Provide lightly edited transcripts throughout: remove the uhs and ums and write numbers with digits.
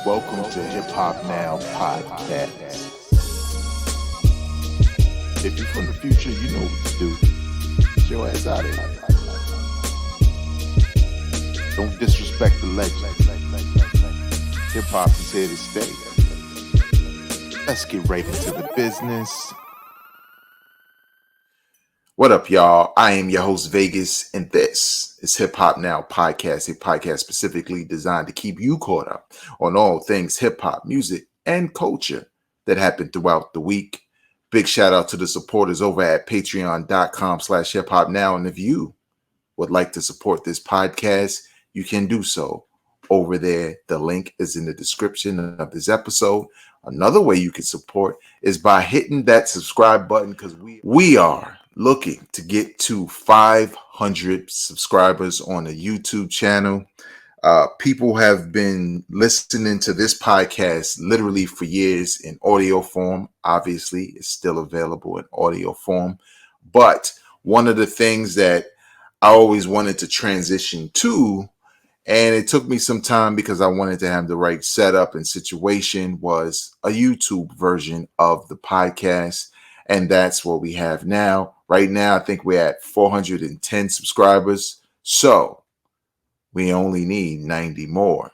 Welcome to Hip Hop Now Podcast. If you're from the future, you know what to do. Get your ass out of here. Don't disrespect the legend. Hip hop is here to stay. Let's get right into the business. What up, y'all? I am your host, Vegas, and this is Hip Hop Now Podcast, a podcast specifically designed to keep you caught up on all things hip hop, music, and culture that happened throughout the week. Big shout out to the supporters over at patreon.com/hiphopnow. And if you would like to support this podcast, you can do so over there. The link is in the description of this episode. Another way you can support is by hitting that subscribe button, because we are looking to get to 500 subscribers on the YouTube channel. People have been listening to this podcast literally for years in audio form. Obviously, it's still available in audio form. But one of the things that I always wanted to transition to, and it took me some time because I wanted to have the right setup and situation, was a YouTube version of the podcast. And that's what we have now. Right now, I think we're at 410 subscribers. So we only need 90 more.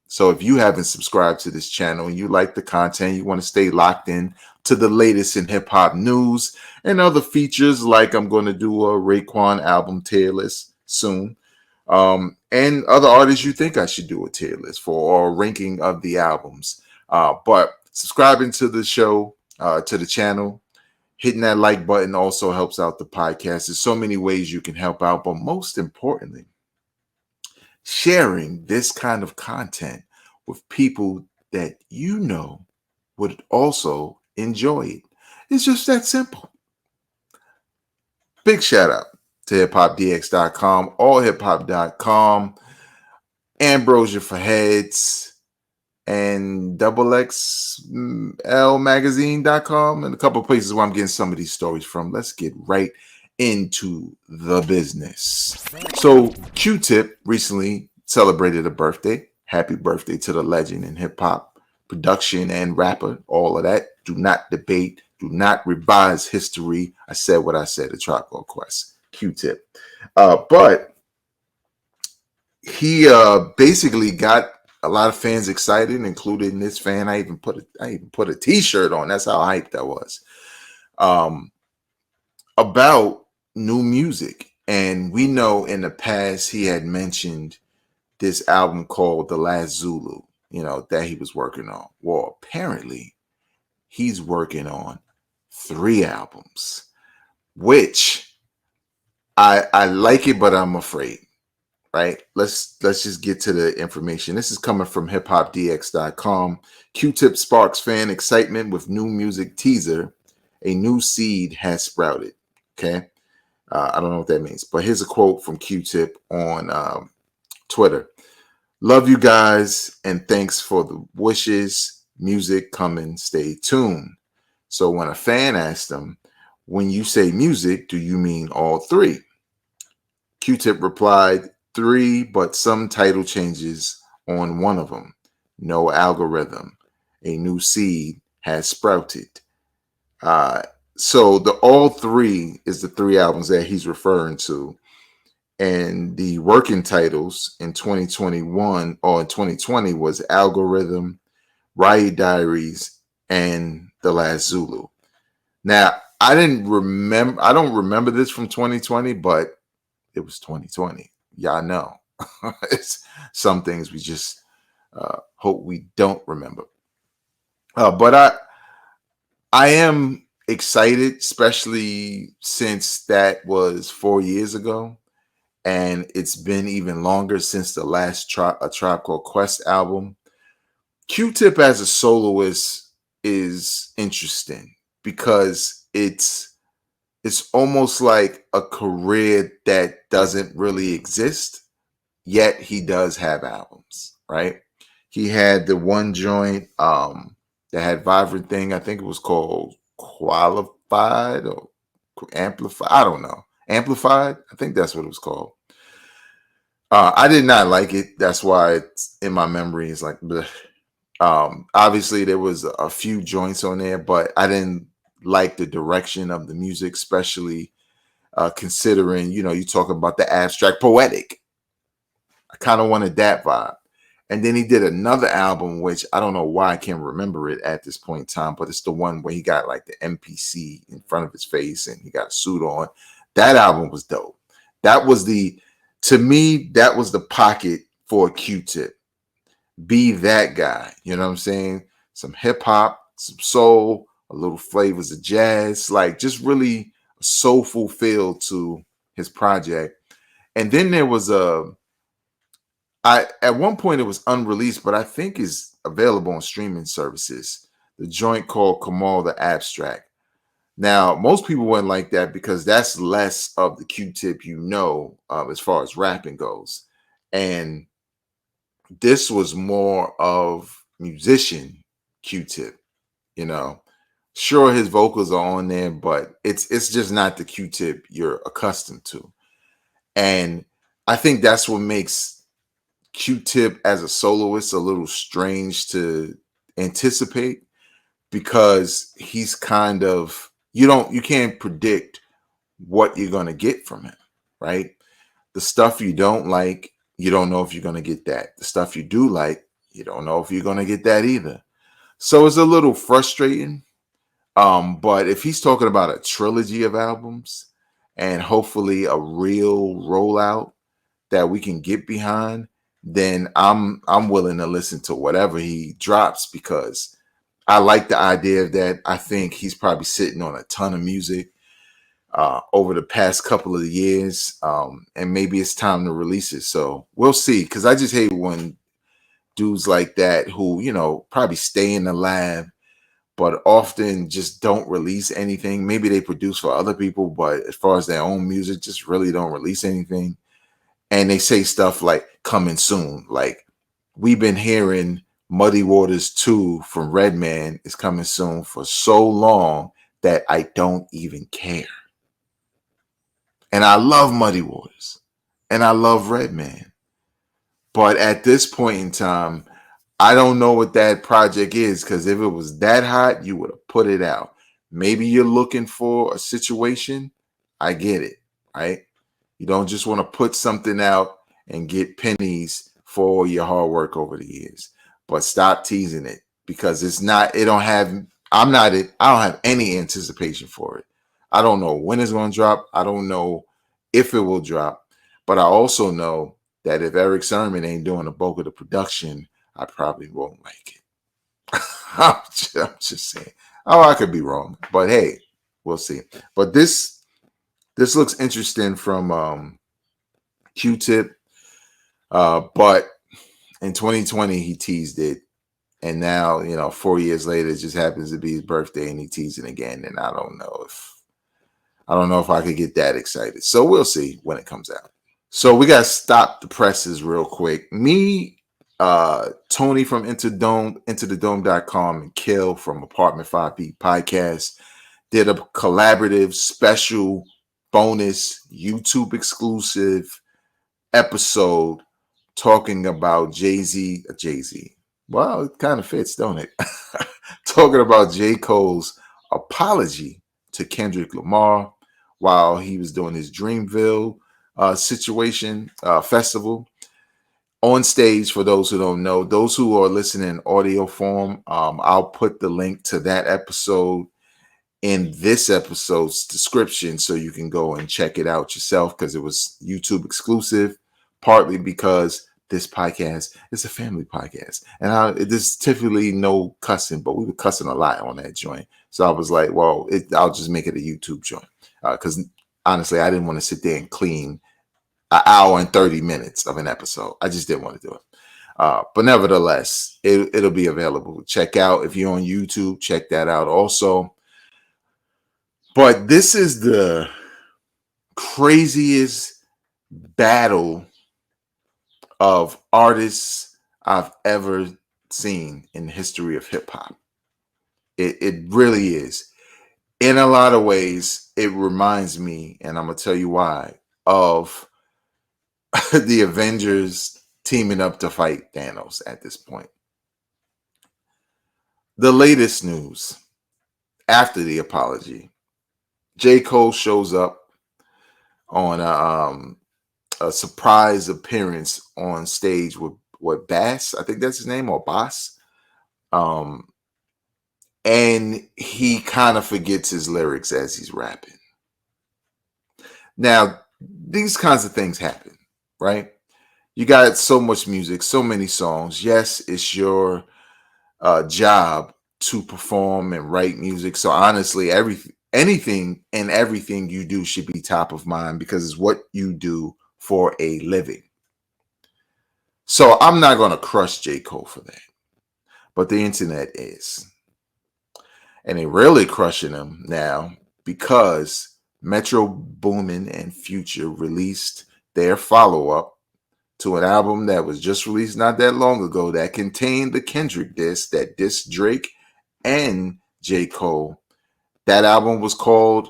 So if you haven't subscribed to this channel and you like the content, you want to stay locked in to the latest in hip hop news and other features, like I'm going to do a Raekwon album tier list soon. And other artists you think I should do a tier list for, or a ranking of the albums. But subscribing to the show, to the channel, hitting that like button also helps out the podcast. There's so many ways you can help out, but most importantly, sharing this kind of content with people that you know would also enjoy it. It's just that simple. Big shout out to hiphopdx.com, allhiphop.com, Ambrosia for Heads, and XXLmagazine.com, and a couple of places where I'm getting some of these stories from. Let's get right into the business. So Q-Tip recently celebrated a birthday. Happy birthday to the legend in hip hop production and rapper, all of that. Do not debate, do not revise history. I said what I said, A Tribe Called Quest, Q-Tip. But he basically got a lot of fans excited, including this fan. I even put a t-shirt on. That's how hyped that was. About new music. And we know in the past he had mentioned this album called The Last Zulu, that he was working on. Well, apparently he's working on 3 albums, which I like it, but I'm afraid. Right. Let's just get to the information. This is coming from hiphopdx.com. Q-Tip sparks fan excitement with new music teaser. A new seed has sprouted. Okay. I don't know what that means, but here's a quote from Q-Tip on Twitter. Love you guys and thanks for the wishes. Music coming. Stay tuned. So when a fan asked him, when you say music, do you mean all 3? Q-Tip replied, 3, but some title changes on one of them. No algorithm. A new seed has sprouted. So the all 3 is the 3 albums that he's referring to. And the working titles in 2021 or in 2020 was Algorithm, Riot Diaries, and The Last Zulu. Now, I don't remember this from 2020, but it was 2020. Y'all know. It's some things we just hope we don't remember. But I am excited, especially since that was 4 years ago. And it's been even longer since the last A Tribe Called Quest album. Q-Tip as a soloist is interesting because it's almost like a career that doesn't really exist, yet he does have albums, right? He had the one joint that had Vibrant Thing. I think it was called Qualified or Amplified. I don't know. Amplified? I think that's what it was called. I did not like it. That's why it's in my memory. It's like, bleh. Obviously, there was a few joints on there, but I didn't like the direction of the music, especially considering, you talk about the abstract poetic. I kind of wanted that vibe. And then he did another album, which I don't know why I can't remember it at this point in time, but it's the one where he got like the MPC in front of his face and he got a suit on. That album was dope. That was to me, that was the pocket for a Q-Tip. Be that guy. You know what I'm saying? Some hip hop, some soul, a little flavors of jazz, like just really a soulful feel to his project. And then there was at one point it was unreleased, but I think is available on streaming services. The joint called Kamal the Abstract. Now, most people wouldn't like that because that's less of the Q-Tip, as far as rapping goes. And this was more of musician Q-Tip, you know. Sure, his vocals are on there, but it's just not the Q-Tip you're accustomed to. And I think that's what makes Q-Tip as a soloist a little strange to anticipate because he's kind of you can't predict what you're going to get from him, right? The stuff you don't like, you don't know if you're going to get that. The stuff you do like, you don't know if you're going to get that either. So it's a little frustrating. But if he's talking about a trilogy of albums and hopefully a real rollout that we can get behind, then I'm willing to listen to whatever he drops because I like the idea of that. I think he's probably sitting on a ton of music over the past couple of years, and maybe it's time to release it. So we'll see. Because I just hate when dudes like that who probably stay in the lab but often just don't release anything. Maybe they produce for other people, but as far as their own music, just really don't release anything. And they say stuff like coming soon. Like we've been hearing Muddy Waters 2 from Redman is coming soon for so long that I don't even care. And I love Muddy Waters and I love Redman. But at this point in time, I don't know what that project is because if it was that hot, you would have put it out. Maybe you're looking for a situation. I get it, right? You don't just want to put something out and get pennies for all your hard work over the years. But stop teasing it because it's not, it don't have, I'm not it. I don't have any anticipation for it. I don't know when it's going to drop. I don't know if it will drop. But I also know that if Eric Sermon ain't doing the bulk of the production, I probably won't like it. I'm just saying. Oh, I could be wrong, but hey, we'll see. But this looks interesting from Q-Tip, but in 2020 he teased it, and now 4 years later it just happens to be his birthday and he teased it again, and I don't know if I could get that excited. So we'll see when it comes out. So we gotta stop the presses real quick. Me, Tony from IntoTheDome.com and Kill from Apartment 5B Podcast did a collaborative special bonus YouTube exclusive episode talking about Jay-Z. Well, it kind of fits, don't it? Talking about J. Cole's apology to Kendrick Lamar while he was doing his Dreamville festival on stage. For those who don't know, those who are listening in audio form, I'll put the link to that episode in this episode's description so you can go and check it out yourself because it was YouTube exclusive, partly because this podcast is a family podcast and there's typically no cussing, but we were cussing a lot on that joint. So I was like, well, I'll just make it a YouTube joint because honestly, I didn't want to sit there and clean an hour and 30 minutes of an episode. I just didn't want to do it. But nevertheless, it'll be available. Check out if you're on YouTube, check that out also. But this is the craziest battle of artists I've ever seen in the history of hip hop. It really is. In a lot of ways, it reminds me, and I'm going to tell you why, of the Avengers teaming up to fight Thanos at this point. The latest news after the apology, J. Cole shows up on a surprise appearance on stage with what Bass, I think that's his name, or Boss. Um, and he kind of forgets his lyrics as he's rapping. Now, these kinds of things happen, right? You got so much music, so many songs. Yes, it's your job to perform and write music. So honestly, anything and everything you do should be top of mind because it's what you do for a living. So I'm not going to crush J. Cole for that, but the internet is. And they're really crushing him now because Metro Boomin and Future released their follow-up to an album that was just released not that long ago that contained the Kendrick diss that dissed Drake and J. Cole. That album was called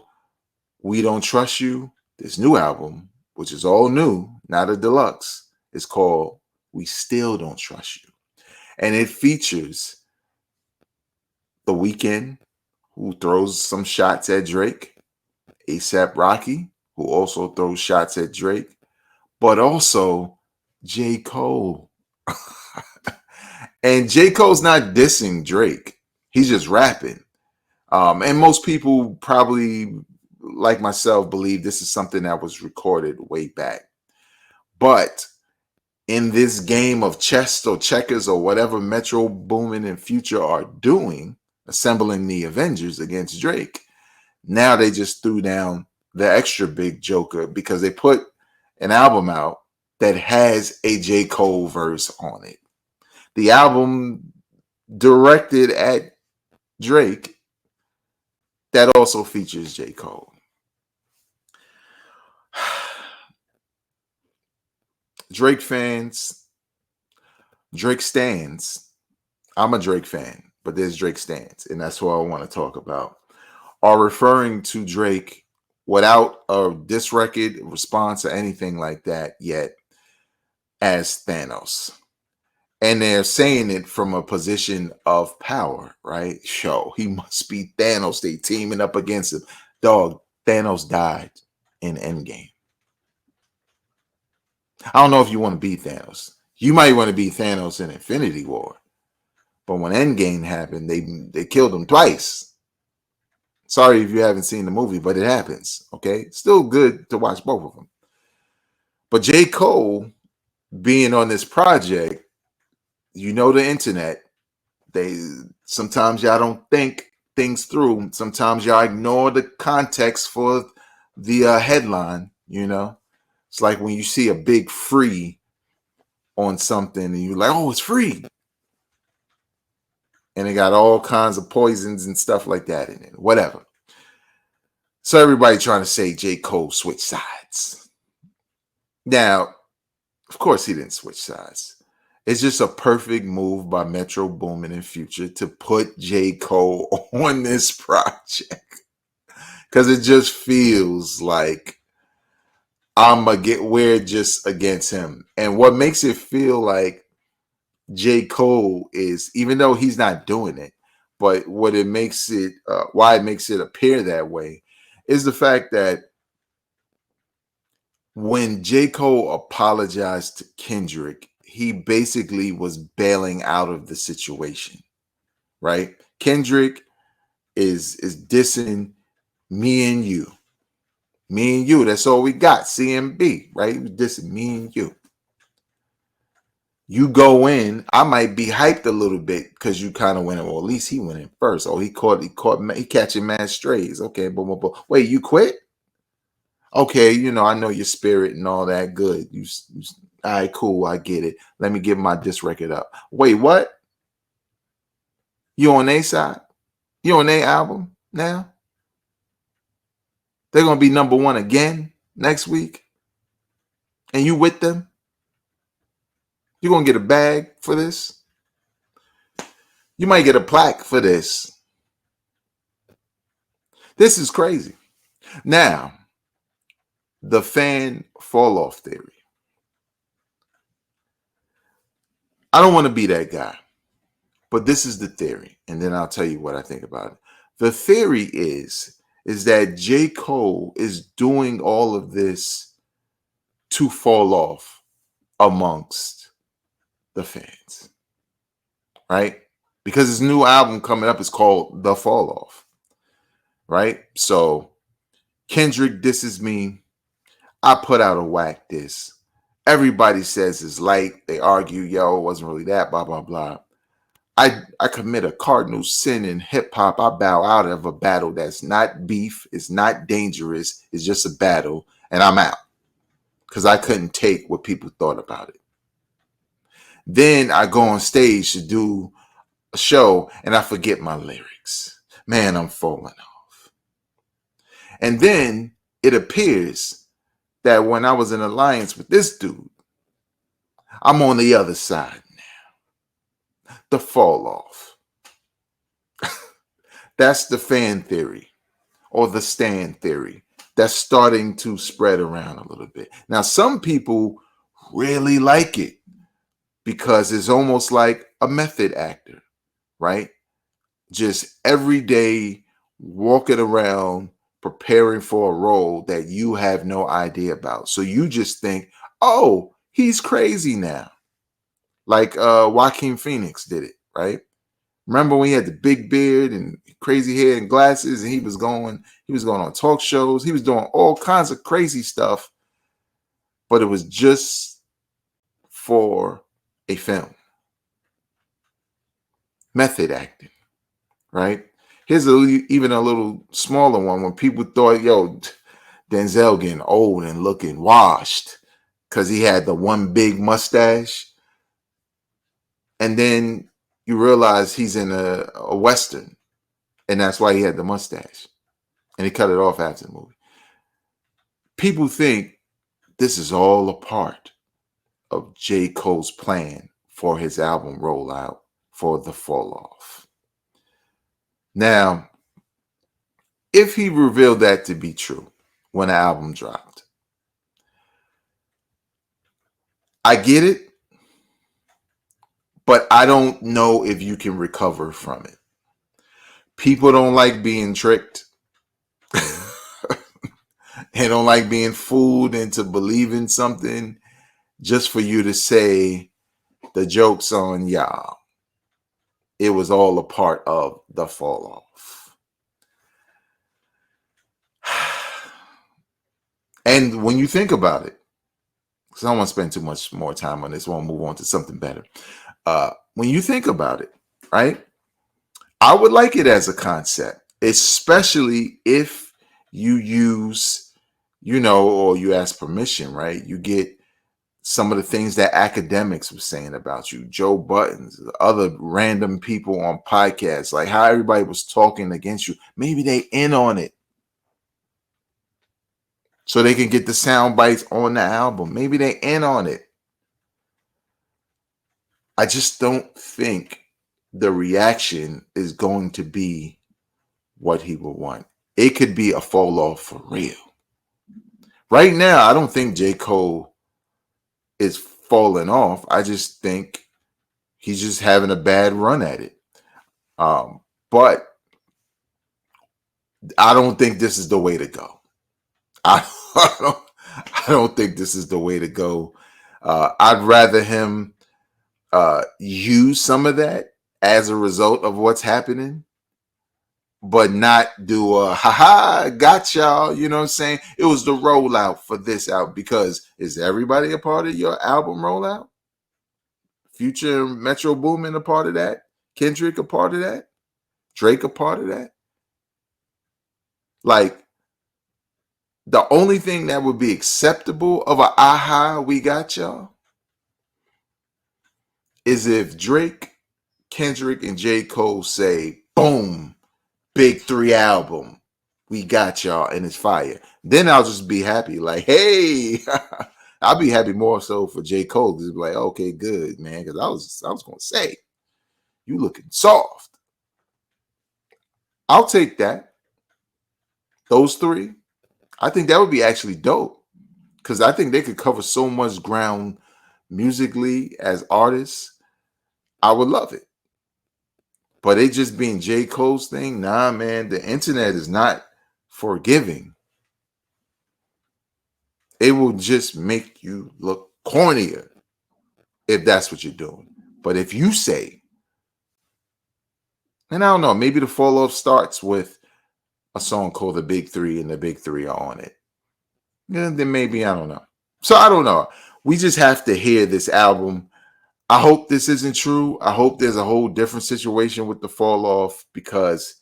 We Don't Trust You. This new album, which is all new, not a deluxe, is called We Still Don't Trust You. And it features The Weeknd, who throws some shots at Drake, A$AP Rocky, who also throws shots at Drake, but also J. Cole. And J. Cole's not dissing Drake. He's just rapping. And most people probably, like myself, believe this is something that was recorded way back. But in this game of chess or checkers or whatever Metro Boomin and Future are doing, assembling the Avengers against Drake, now they just threw down the extra big joker because they put an album out that has a J. Cole verse on it. The album directed at Drake that also features J. Cole. Drake fans, Drake stands. I'm a Drake fan, but there's Drake stands, and that's what I want to talk about. Are referring to Drake without a diss record response or anything like that yet as Thanos. And they're saying it from a position of power, right? He must be Thanos. They teaming up against him. Dog, Thanos died in Endgame. I don't know if you want to be Thanos. You might want to be Thanos in Infinity War. But when Endgame happened, they killed him twice. Sorry if you haven't seen the movie, but it happens, okay? Still good to watch both of them. But J. Cole being on this project, you know the internet, sometimes y'all don't think things through. Sometimes y'all ignore the context for the headline, you know? It's like when you see a big free on something and you're like, oh, it's free. And it got all kinds of poisons and stuff like that in it, whatever. So everybody trying to say J. Cole switched sides. Now, of course he didn't switch sides. It's just a perfect move by Metro Boomin and Future to put J. Cole on this project. Because it just feels like we're just against him. And what makes it feel like J. Cole is, even though he's not doing it, but what it makes it, why it makes it appear that way, is the fact that when J. Cole apologized to Kendrick, he basically was bailing out of the situation, right? Kendrick is dissing me and you. Me and you, that's all we got. CMB, right? He was dissing me and you. You go in, I might be hyped a little bit because you kind of went in. Well, at least he went in first. Oh, he catching mad strays. Okay, but wait, you quit? Okay, I know your spirit and all that. Good. All right, cool. I get it. Let me get my disc record up. Wait, what? You on their side? You on their album now? They're gonna be number one again next week, and you with them? You're gonna get a bag for this? You might get a plaque for this. This is crazy. Now, the fan fall off theory. I don't want to be that guy, But this is the theory, and then I'll tell you what I think about it. The theory is that J. Cole is doing all of this to fall off amongst the fans, right? Because his new album coming up is called The Fall Off, right? So Kendrick disses me. I put out a whack diss. Everybody says it's light. They argue, yo, it wasn't really that, blah, blah, blah. I commit a cardinal sin in hip hop. I bow out of a battle that's not beef. It's not dangerous. It's just a battle. And I'm out because I couldn't take what people thought about it. Then I go on stage to do a show and I forget my lyrics. Man, I'm falling off. And then it appears that when I was in alliance with this dude, I'm on the other side now. The fall off. That's the fan theory or the stand theory that's starting to spread around a little bit. Now, some people really like it because it's almost like a method actor, right? Just every day walking around preparing for a role that you have no idea about. So you just think, oh, he's crazy now. Like Joaquin Phoenix did it, right? Remember when he had the big beard and crazy hair and glasses, and he was going on talk shows, he was doing all kinds of crazy stuff, but it was just for a film. Method acting, right? Here's even a little smaller one when people thought, yo, Denzel getting old and looking washed because he had the one big mustache. And then you realize he's in a Western, and that's why he had the mustache. And he cut it off after the movie. People think this is all a part of J. Cole's plan for his album rollout for The Fall Off. Now, if he revealed that to be true when the album dropped, I get it, but I don't know if you can recover from it. People don't like being tricked. They don't like being fooled into believing something just for you to say the joke's on y'all. It was all a part of the fall off. And when you think about it, because I don't want to spend too much more time on this, I want to move on to something better. When you think about it, right, I would like it as a concept, especially if you use, or you ask permission, right? You get some of the things that academics were saying about you, Joe Buttons, other random people on podcasts, like how everybody was talking against you. Maybe they in on it so they can get the sound bites on the album. Maybe they in on it. I just don't think the reaction is going to be what he would want. It could be a fall off for real. Right now, I don't think J. Cole is falling off. I just think he's just having a bad run at it. But I don't think this is the way to go. I don't think this is the way to go. I'd rather him use some of that as a result of what's happening, but not do a haha, got y'all. You know what I'm saying? It was the rollout for this album, because is everybody a part of your album rollout? Future, Metro Boomin a part of that? Kendrick a part of that? Drake a part of that? Like, the only thing that would be acceptable of a aha, we got y'all, is if Drake, Kendrick, and J. Cole say, boom, big 3 album, we got y'all, and it's fire. Then I'll just be happy, like, hey, I'll be happy more so for J. Cole, because it's like, okay, good, man, because I was going to say, you looking soft. I'll take that. Those 3. I think that would be actually dope, because I think they could cover so much ground musically as artists. I would love it. But it just being J. Cole's thing, nah, man, the internet is not forgiving. It will just make you look cornier if that's what you're doing. But if you say, and I don't know, maybe the fall off starts with a song called The Big Three and the Big Three are on it. Then maybe, I don't know. So I don't know. We just have to hear this album. I hope this isn't true. I hope there's a whole different situation with the fall off, because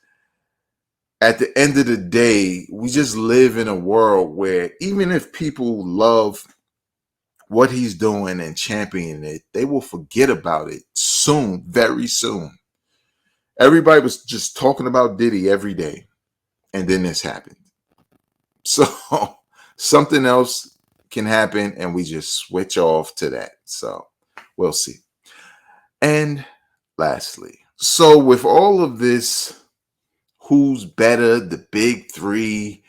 at the end of the day, we just live in a world where even if people love what he's doing and championing it, they will forget about it soon, very soon. Everybody was just talking about Diddy every day, and then this happened. So something else can happen, and we just switch off to that. So we'll see. And lastly, so with all of this, who's better, the big three,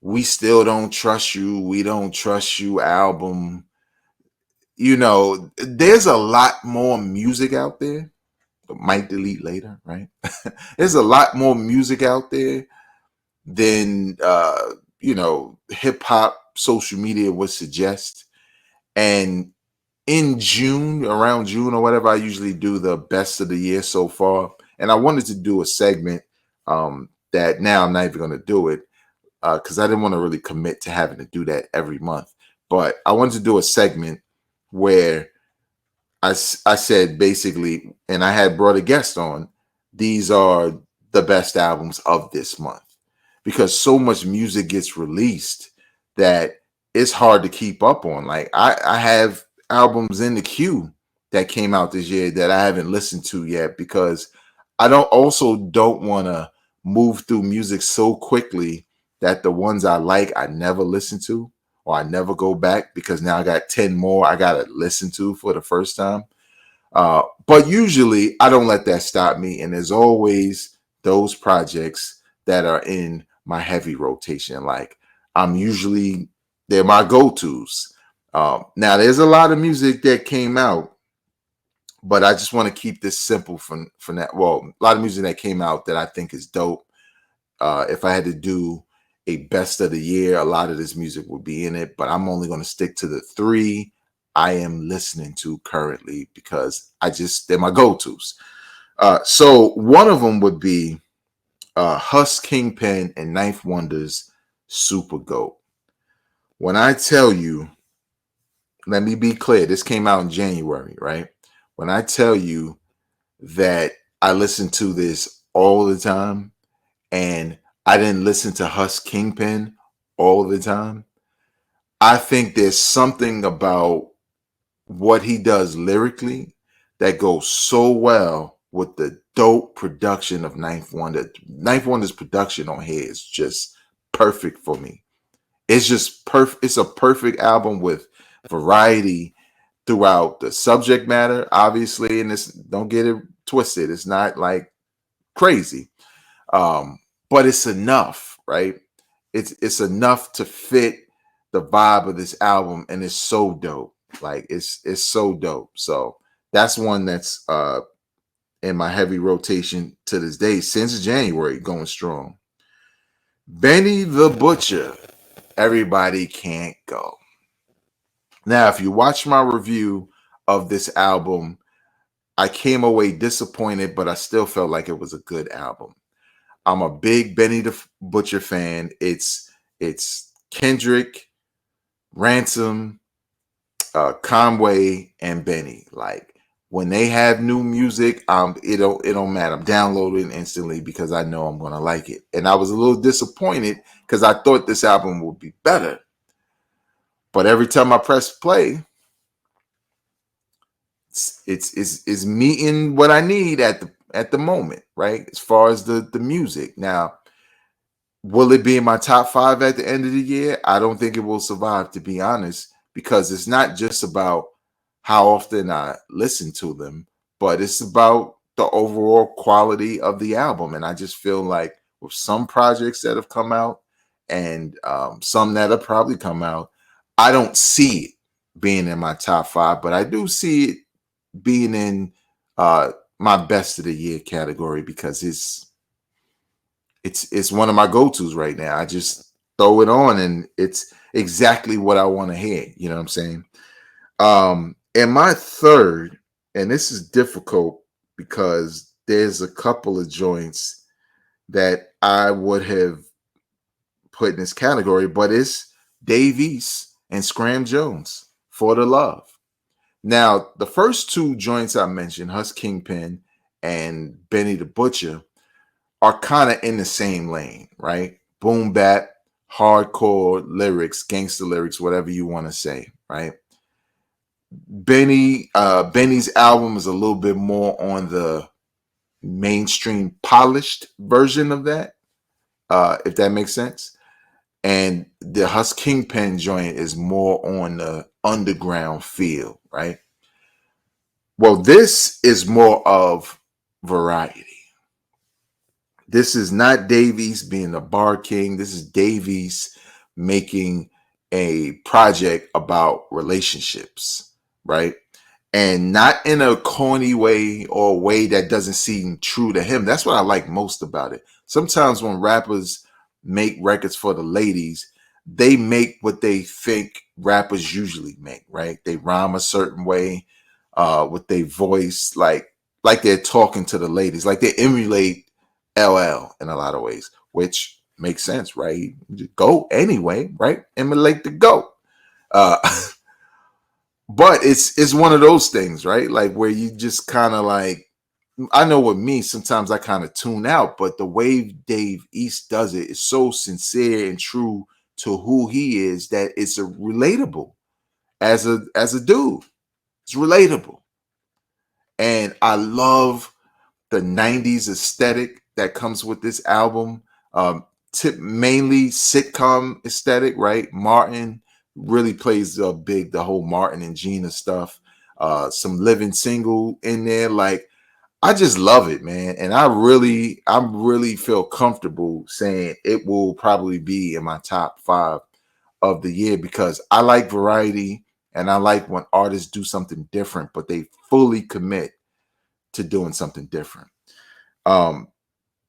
we still don't trust you, we don't trust you album, there's a lot more music out there. Might delete later, right? There's a lot more music out there than hip hop social media would suggest. And in June, around June or whatever, I usually do the best of the year so far. And I wanted to do a segment that now I'm not even going to do it because I didn't want to really commit to having to do that every month. But I wanted to do a segment where I said basically, and I had brought a guest on, these are the best albums of this month, because so much music gets released that it's hard to keep up on. Like I have albums in the queue that came out this year that I haven't listened to yet, because I don't want to move through music so quickly that the ones I like I never listen to, or I never go back, because now I got 10 more I gotta listen to for the first time. But usually I don't let that stop me, and there's always those projects that are in my heavy rotation. Like they're my go-tos. Now there's a lot of music that came out, but I just want to keep this simple from that. Well, a lot of music that came out that I think is dope. If I had to do a best of the year, a lot of this music would be in it, but I'm only going to stick to the three I am listening to currently, because they're my go-tos. So one of them would be Huss Kingpin and Ninth Wonder's Super GOAT. When I tell you, let me be clear, this came out in January, right? When I tell you that I listen to this all the time, and I didn't listen to Huss Kingpin all the time, I think there's something about what he does lyrically that goes so well with the dope production of Ninth Wonder. Ninth Wonder's production on here is just perfect for me. It's just perfect. It's a perfect album with variety throughout the subject matter, obviously, and don't get it twisted. It's not like crazy. But it's enough, right? It's enough to fit the vibe of this album, and it's so dope. Like it's so dope. So that's one that's in my heavy rotation to this day since January, going strong. Benny the Butcher, Everybody Can't Go. Now, if you watch my review of this album, I came away disappointed, but I still felt like it was a good album. I'm a big Benny the Butcher fan. It's Kendrick, Ransom, Conway, and Benny. Like when they have new music, it don't matter. I'm downloading instantly because I know I'm gonna like it. And I was a little disappointed because I thought this album would be better. But every time I press play, it's meeting what I need at the moment, right? As far as the music. Now, will it be in my top 5 at the end of the year? I don't think it will survive, to be honest, because it's not just about how often I listen to them, but it's about the overall quality of the album. And I just feel like with some projects that have come out and some that have probably come out, I don't see it being in my top 5, but I do see it being in my best of the year category because it's one of my go-tos right now. I just throw it on and it's exactly what I want to hear. You know what I'm saying? And my third, and this is difficult because there's a couple of joints that I would have put in this category, but it's Dave East and Scram Jones, For the Love. Now, the first two joints I mentioned, Hus Kingpin and Benny the Butcher, are kind of in the same lane, right? Boom bap, hardcore lyrics, gangster lyrics, whatever you want to say, right? Benny's album is a little bit more on the mainstream polished version of that, if that makes sense. And the Hus Kingpin joint is more on the underground feel, right? Well, this is more of variety. This is not Davies being the bar king. This is Davies making a project about relationships, right? And not in a corny way or a way that doesn't seem true to him. That's what I like most about it. Sometimes when rappers make records for the ladies, they make what they think rappers usually make, right? They rhyme a certain way with their voice, like they're talking to the ladies, like they emulate LL in a lot of ways, which makes sense, right? Go anyway, right? Emulate the GOAT. Uh, but it's one of those things, right? Like where you just kind of like, I know with me, sometimes I kind of tune out, but the way Dave East does it is so sincere and true to who he is that it's a relatable as a dude. It's relatable. And I love the 90s aesthetic that comes with this album. Mainly sitcom aesthetic, right? Martin really plays the whole Martin and Gina stuff. Some Living Single in there. Like, I just love it, man. And I really feel comfortable saying it will probably be in my top 5 of the year because I like variety and I like when artists do something different, but they fully commit to doing something different.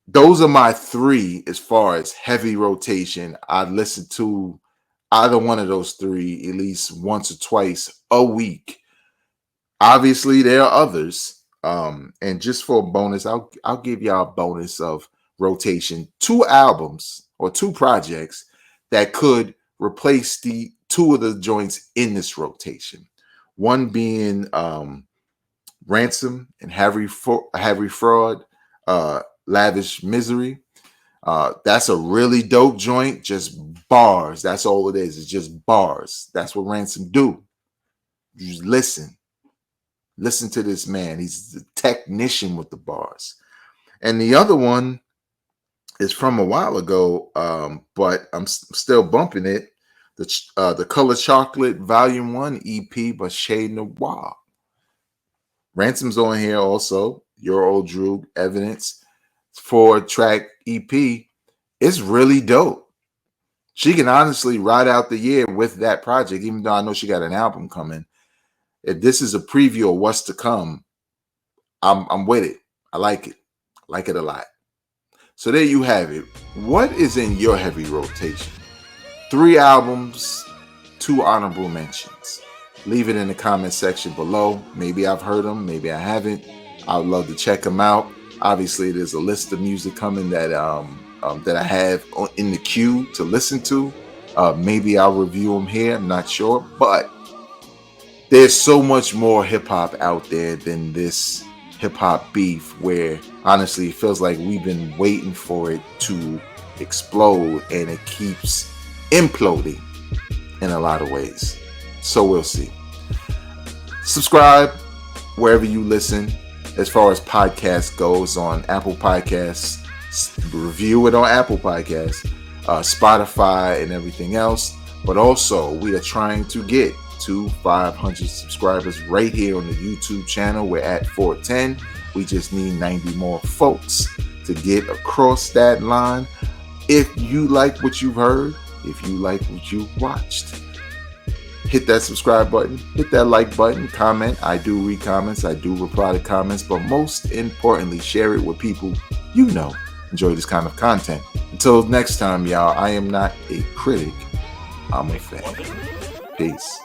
Those are my 3 as far as heavy rotation. I listen to either one of those 3 at least once or twice a week. Obviously, there are others. And just for a bonus, I'll give y'all a bonus of rotation. 2 albums or 2 projects that could replace the 2 of the joints in this rotation. One being Ransom and Harry Fraud, Lavish Misery. That's a really dope joint. Just bars. That's all it is. It's just bars. That's what Ransom do. You just listen. Listen to this man. He's the technician with the bars. And the other one is from a while ago, but I'm still bumping it. The Color Chocolate Volume 1 EP by Shade Noir. Ransom's on here also. Your Old Droog, Evidence. 4-track EP. It's really dope. She can honestly ride out the year with that project, even though I know she got an album coming. If this is a preview of what's to come, I'm with it. I like it. I like it a lot. So there you have it. What is in your heavy rotation? 3 albums, 2 honorable mentions. Leave it in the comment section below. Maybe I've heard them, maybe I haven't. I would love to check them out. Obviously, there's a list of music coming that I have in the queue to listen to. Maybe I'll review them here. I'm not sure, but there's so much more hip hop out there than this hip hop beef. Where honestly, it feels like we've been waiting for it to explode, and it keeps imploding in a lot of ways. So we'll see. Subscribe wherever you listen. As far as podcasts goes, on Apple Podcasts, review it on Apple Podcasts, Spotify, and everything else. But also, we are trying to get to 500 subscribers right here on the YouTube channel. We're at 410. We just need 90 more folks to get across that line. If you like what you've heard, if you like what you've watched, hit that subscribe button, hit that like button, comment. I do read comments, I do reply to comments, but most importantly, share it with people you know enjoy this kind of content. Until next time, y'all, I am not a critic, I'm a fan. Peace.